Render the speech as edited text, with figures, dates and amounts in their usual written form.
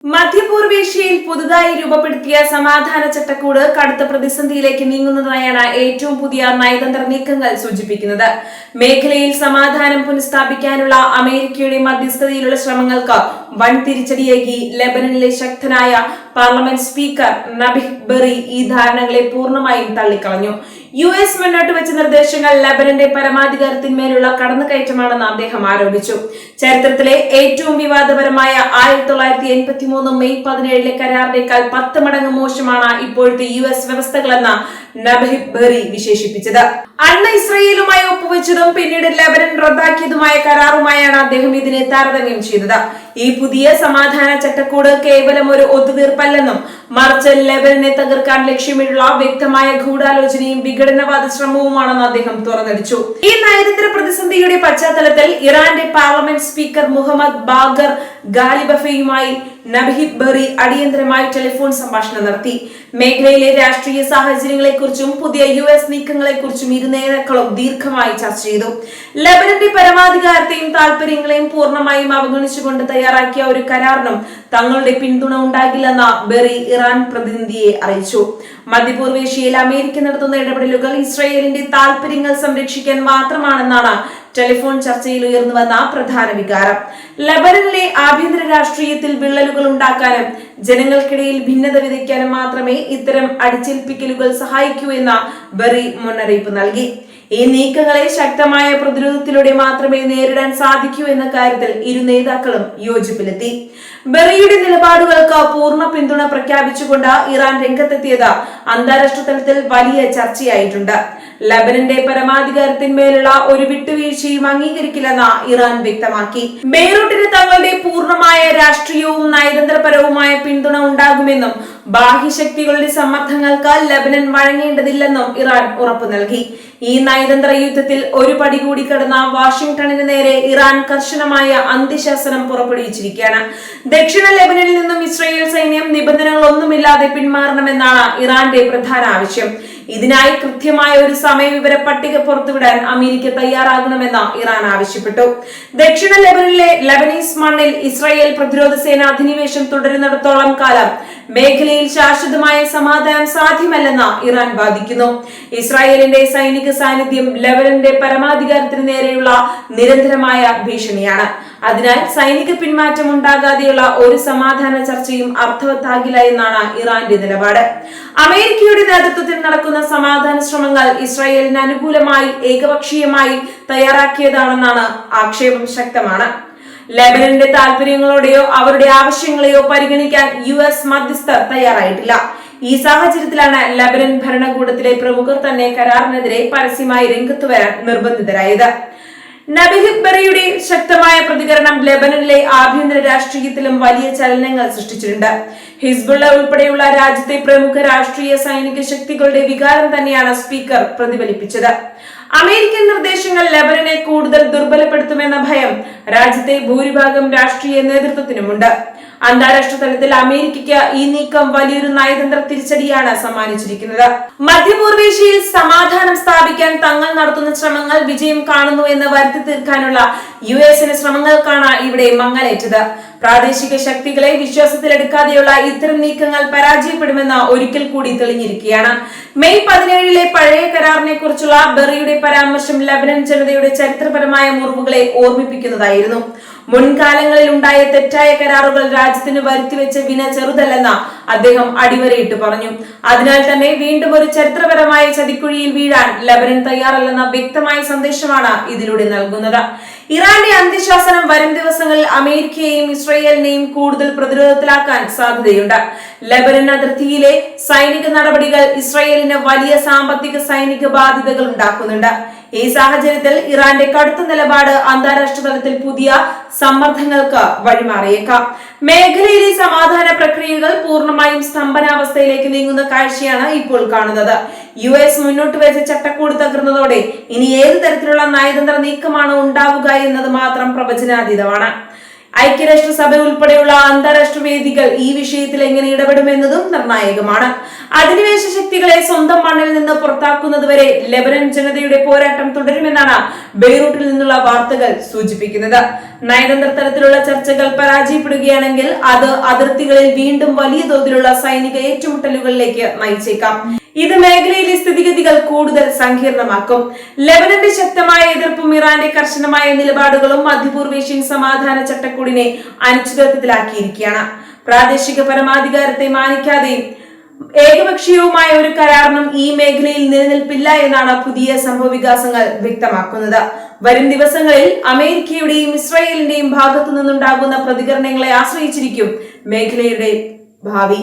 മധ്യപൂർവേഷ്യയിൽ പുതുതായി രൂപപ്പെടുത്തിയ സമാധാന ചട്ടക്കൂട് കടുത്ത പ്രതിസന്ധിയിലേക്ക് നീങ്ങുന്നതായാണ് ഏറ്റവും പുതിയ നയതന്ത്ര നീക്കങ്ങൾ സൂചിപ്പിക്കുന്നത്. മേഖലയിൽ സമാധാനം പുനഃസ്ഥാപിക്കാനുള്ള അമേരിക്കയുടെ മധ്യസ്ഥതയിലുള്ള ശ്രമങ്ങൾക്ക് വൻ തിരിച്ചടിയേകി ലബനനിലെ ശക്തനായ പാർലമെന്റ് സ്പീക്കർ നബീഹ് ബെറി ഈ ധാരണകളെ പൂർണ്ണമായും തള്ളിക്കളഞ്ഞു. US മുന്നോട്ട് വെച്ച നിർദ്ദേശങ്ങൾ ലബനന്റെ പരമാധികാരത്തിന്മേലുള്ള കടന്നുകയറ്റമാണെന്ന് അദ്ദേഹം ആരോപിച്ചു. ചരിത്രത്തിലെ ഏറ്റവും വിവാദപരമായ 1983 മെയ് 17 കരാറിനേക്കാൾ 10 മടങ്ങ് മോശമാണ് ഇപ്പോഴത്തെ US വ്യവസ്ഥകളെന്ന് നബീഹ് ബെറി വിശേഷിപ്പിച്ചത്. അന്ന് ഇസ്രയേലുമായി ഒപ്പുവെച്ചതും പിന്നീട് ലബനൻ റദ്ദാക്കിയതുമായ കരാറുമായാണ് അദ്ദേഹം ഇതിനെ താരതമ്യം ചെയ്തത്. ഈ പുതിയ സമാധാന ചട്ടക്കൂട് കേവലം ഒരു ഒത്തുതീർപ്പല്ലെന്നും മറിച്ച് ലബനനെ തകർക്കാൻ ലക്ഷ്യമിട്ടുള്ള വ്യക്തമായ ഗൂഢാലോചനയും വിഘടനവാദ ശ്രമവുമാണെന്ന് അദ്ദേഹം തുറന്നടിച്ചു. ഈ നയതന്ത്ര പ്രതിസന്ധിയുടെ പശ്ചാത്തലത്തിൽ ഇറാന്റെ പാർലമെന്റ് സ്പീക്കർ മുഹമ്മദ് ബാഗർ ഗാലിബഫയുമായി നബീഹ് ബെറി അടിയന്തരമായി ടെലിഫോൺ സംഭാഷണം നടത്തി. മേഖലയിലെ രാഷ്ട്രീയ സാഹചര്യങ്ങളെക്കുറിച്ചും പുതിയ US നീക്കങ്ങളെക്കുറിച്ചും ഇരു നേതാക്കളും ദീർഘമായി ചർച്ച ചെയ്തു. ലബനന്റെ പരമാധികാരത്തെയും താൽപര്യങ്ങളെയും പൂർണ്ണമായും അവഗണിച്ചുകൊണ്ട് തയ്യാറാക്കിയ ഒരു കരാറിനും തങ്ങളുടെ പിന്തുണ ഉണ്ടാകില്ലെന്ന് ബെറി ഇറാൻ പ്രതിനിധിയെ അറിയിച്ചു. മധ്യപൂർവേഷ്യയിൽ അമേരിക്ക നടത്തുന്ന ഇടപെടലുകൾ ഇസ്രായേലിന്റെ താൽപര്യങ്ങൾ സംരക്ഷിക്കാൻ മാത്രമാണെന്നാണ് ടെലിഫോൺ ചർച്ചയിൽ ഉയർന്നുവന്ന പ്രധാന വികാരം. ലബനനിലെ ആഭ്യന്തര രാഷ്ട്രീയത്തിൽ വിള്ളലുകൾ ഉണ്ടാക്കാനും ജനങ്ങൾക്കിടയിൽ ഭിന്നത വിതയ്ക്കാനും മാത്രമേ ഇത്തരം അടിച്ചേൽപ്പിക്കലുകൾ സഹായിക്കൂ എന്ന ബെറി മുന്നറിയിപ്പ് നൽകി. ഈ നീക്കങ്ങളെ ശക്തമായ പ്രതിരോധത്തിലൂടെ മാത്രമേ നേരിടാൻ സാധിക്കൂ എന്ന കാര്യത്തിൽ ഇരു നേതാക്കളും യോജിപ്പിലെത്തി. ബെറിയുടെ നിലപാടുകൾക്ക് പൂർണ്ണ പിന്തുണ പ്രഖ്യാപിച്ചുകൊണ്ട് ഇറാൻ രംഗത്തെത്തിയത് അന്താരാഷ്ട്ര തലത്തിൽ വലിയ ചർച്ചയായിട്ടുണ്ട്. ലബനന്റെ പരമാധികാരത്തിന്മേലുള്ള ഒരു വിട്ടുവീഴ്ചയും അംഗീകരിക്കില്ലെന്ന് ഇറാൻ വ്യക്തമാക്കി. ബെയ്റൂട്ടിന് തങ്ങളുടെ പൂർണ്ണമായ രാഷ്ട്രീയവും നയതന്ത്രപരവുമായ പിന്തുണ ഉണ്ടാകുമെന്നും ബാഹ്യശക്തികളുടെ സമ്മർദ്ദങ്ങൾക്ക് ലബനൻ വഴങ്ങേണ്ടതില്ലെന്നും ഇറാൻ ഉറപ്പു നൽകി. ഈ നയതന്ത്ര യുദ്ധത്തിൽ ഒരു പടി കൂടി കടന്ന വാഷിംഗ്ടണിന് നേരെ ഇറാൻ കർശനമായ അന്ത്യശാസനം പുറപ്പെടുവിച്ചിരിക്കുകയാണ്. ദക്ഷിണ ലെബനനിൽ നിന്നും ഇസ്രായേൽ സൈന്യം നിബന്ധനകളൊന്നുമില്ലാതെ പിന്മാറണമെന്നാണ് ഇറാന്റെ പ്രധാന ആവശ്യം. ഇതിനായി കൃത്യമായ ഒരു സമയവിവര പട്ടിക പുറത്തുവിടാൻ അമേരിക്ക തയ്യാറാകണമെന്ന് ഇറാൻ ആവശ്യപ്പെട്ടു. ദക്ഷിണ ലെബനനിലെ ലബനീസ് മണ്ണിൽ ഇസ്രായേൽ പ്രതിരോധ സേന അധിനിവേശം തുടരുന്നിടത്തോളം കാലം മേഖലയിൽ ശാശ്വതമായ സമാധാനം സാധ്യമല്ലെന്ന് ഇറാൻ വാദിക്കുന്നു. ഇസ്രായേലിന്റെ സൈനിക സാന്നിധ്യം ലബനന്റെ പരമാധികാരത്തിന് നേരെയുള്ള നിരന്തരമായ ഭീഷണിയാണ്. അതിനാൽ സൈനിക പിന്മാറ്റം ഉണ്ടാകാതെയുള്ള ഒരു സമാധാന ചർച്ചയും അർത്ഥവത്താകില്ല എന്നാണ് ഇറാന്റെ നിലപാട്. അമേരിക്കയുടെ നേതൃത്വത്തിൽ നടക്കുന്ന സമാധാന ശ്രമങ്ങൾ ഇസ്രായേലിന് അനുകൂലമായി ഏകപക്ഷീയമായി തയ്യാറാക്കിയതാണെന്നാണ് ആക്ഷേപം ശക്തമാണ്. ലെബനന്റെ താൽപര്യങ്ങളോടെയോ അവരുടെ ആവശ്യങ്ങളെയോ പരിഗണിക്കാൻ US മധ്യസ്ഥർ തയ്യാറായിട്ടില്ല. ഈ സാഹചര്യത്തിലാണ് ലബനൻ ഭരണകൂടത്തിലെ പ്രമുഖർ തന്നെ കരാറിനെതിരെ പരസ്യമായി രംഗത്തു വരാൻ നിർബന്ധിതരായത്. നബീഹ് ബെറിയുടെ ശക്തമായ പ്രതികരണം ലബനനിലെ ആഭ്യന്തര രാഷ്ട്രീയത്തിലും വലിയ ചലനങ്ങൾ സൃഷ്ടിച്ചിട്ടുണ്ട്. ഹിസ്ബുള്ള ഉൾപ്പെടെയുള്ള രാജ്യത്തെ പ്രമുഖ രാഷ്ട്രീയ സൈനിക ശക്തികളുടെ വികാരം തന്നെയാണ് സ്പീക്കർ പ്രതിഫലിപ്പിച്ചത്. അമേരിക്കൻ നിർദ്ദേശങ്ങൾ ലബനനെ കൂടുതൽ ദുർബലപ്പെടുത്തുമെന്ന ഭയം രാജ്യത്തെ ഭൂരിഭാഗം രാഷ്ട്രീയ നേതൃത്വത്തിനുമുണ്ട്. അന്താരാഷ്ട്ര തലത്തിൽ അമേരിക്കയ്ക്ക് ഈ നീക്കം വലിയൊരു നയതന്ത്ര തിരിച്ചടിയാണ് സമ്മാനിച്ചിരിക്കുന്നത്. മധ്യപൂർവേഷ്യയിൽ സമാധാനം സ്ഥാപിക്കാൻ തങ്ങൾ നടത്തുന്ന ശ്രമങ്ങൾ വിജയം കാണുന്നു എന്ന് വരുത്തി തീർക്കാനുള്ള US ശ്രമങ്ങൾക്കാണ് ഇവിടെ മങ്ങലേറ്റത്. പ്രാദേശിക ശക്തികളെ വിശ്വാസത്തിലെടുക്കാതെയുള്ള ഇത്തരം നീക്കങ്ങൾ പരാജയപ്പെടുമെന്ന് ഒരിക്കൽ കൂടി തെളിഞ്ഞിരിക്കുകയാണ്. മെയ് 17 പഴയ കരാറിനെ കുറിച്ചുള്ള ബെറിയുടെ പരാമർശം ലബനൻ ജനതയുടെ ചരിത്രപരമായ മുറിവുകളെ ഓർമ്മിപ്പിക്കുന്നതായിരുന്നു. മുൻകാലങ്ങളിൽ ഉണ്ടായ തെറ്റായ കരാറുകൾ രാജ്യത്തിന് വരുത്തിവെച്ച വിന ചെറുതല്ലെന്ന് അദ്ദേഹം അടിവരയിട്ട് പറഞ്ഞു. അതിനാൽ തന്നെ വീണ്ടും ഒരു ചരിത്രപരമായ ചതിക്കുഴിയിൽ വീഴാൻ ലബനൻ തയ്യാറല്ലെന്ന വ്യക്തമായ സന്ദേശമാണ് ഇതിലൂടെ നൽകുന്നത്. ഇറാന്റെ അന്ത്യശാസനം വരും ദിവസങ്ങളിൽ അമേരിക്കയെയും ഇസ്രായേലിനെയും കൂടുതൽ പ്രതിരോധത്തിലാക്കാൻ സാധ്യതയുണ്ട്. ലബനൻ അതിർത്തിയിലെ സൈനിക നടപടികൾ ഇസ്രായേലിന് വലിയ സാമ്പത്തിക സൈനിക ബാധ്യതകൾ ഉണ്ടാക്കുന്നുണ്ട്. ഈ സാഹചര്യത്തിൽ ഇറാന്റെ കടുത്ത നിലപാട് അന്താരാഷ്ട്ര തലത്തിൽ പുതിയ സമ്മർദ്ദങ്ങൾക്ക് വഴിമാറിയേക്കാം. മേഖലയിലെ സമാധാന പ്രക്രിയകൾ പൂർണ്ണമായും സ്തംഭനാവസ്ഥയിലേക്ക് നീങ്ങുന്ന കാഴ്ചയാണ് ഇപ്പോൾ കാണുന്നത്. US മുന്നോട്ട് വെച്ച ചട്ടക്കൂട് തകർന്നതോടെ ഇനി ഏത് തരത്തിലുള്ള നയതന്ത്ര നീക്കമാണ് ഉണ്ടാവുക എന്നത് മാത്രം പ്രവചനാതീതമാണ്. ഐക്യരാഷ്ട്രസഭ ഉൾപ്പെടെയുള്ള അന്താരാഷ്ട്ര വേദികൾ ഈ വിഷയത്തിൽ എങ്ങനെ ഇടപെടുമെന്നതും നിർണായകമാണ്. അധിനിവേശ ശക്തികളെ സ്വന്തം മണ്ണിൽ നിന്ന് പുറത്താക്കുന്നതുവരെ ലെബനൻ ജനതയുടെ പോരാട്ടം തുടരുമെന്നാണ് ബെയ്റൂട്ടിൽ നിന്നുള്ള വാർത്തകൾ സൂചിപ്പിക്കുന്നത്. നയതന്ത്ര തലത്തിലുള്ള ചർച്ചകൾ പരാജയപ്പെടുകയാണെങ്കിൽ അത് അതിർത്തികളിൽ വീണ്ടും വലിയ തോതിലുള്ള സൈനിക ഏറ്റുമുട്ടലുകളിലേക്ക് നയിച്ചേക്കാം. ഇത് മേഖലയിലെ സ്ഥിതിഗതികൾ കൂടുതൽ സങ്കീർണമാക്കും. ലെബനന്റെ ശക്തമായ എതിർപ്പും ഇറാന്റെ കർശനമായ നിലപാടുകളും മധ്യപൂർവേഷ്യൻ സമാധാന ചട്ടക്കൂടിനെ അനിശ്ചിതത്വത്തിലാക്കിയിരിക്കുകയാണ്. പ്രാദേശിക പരമാധികാരത്തെ മാനിക്കാതെയും ഏകപക്ഷീയവുമായ ഒരു കരാറിനും ഈ മേഖലയിൽ നിലനിൽപ്പില്ല എന്നാണ് പുതിയ സംഭവവികാസങ്ങൾ വ്യക്തമാക്കുന്നത്. വരും ദിവസങ്ങളിൽ അമേരിക്കയുടെയും ഇസ്രായേലിന്റെയും ഭാഗത്തു നിന്നുണ്ടാകുന്ന പ്രതികരണങ്ങളെ ആശ്രയിച്ചിരിക്കും മേഖലയുടെ ഭാവി.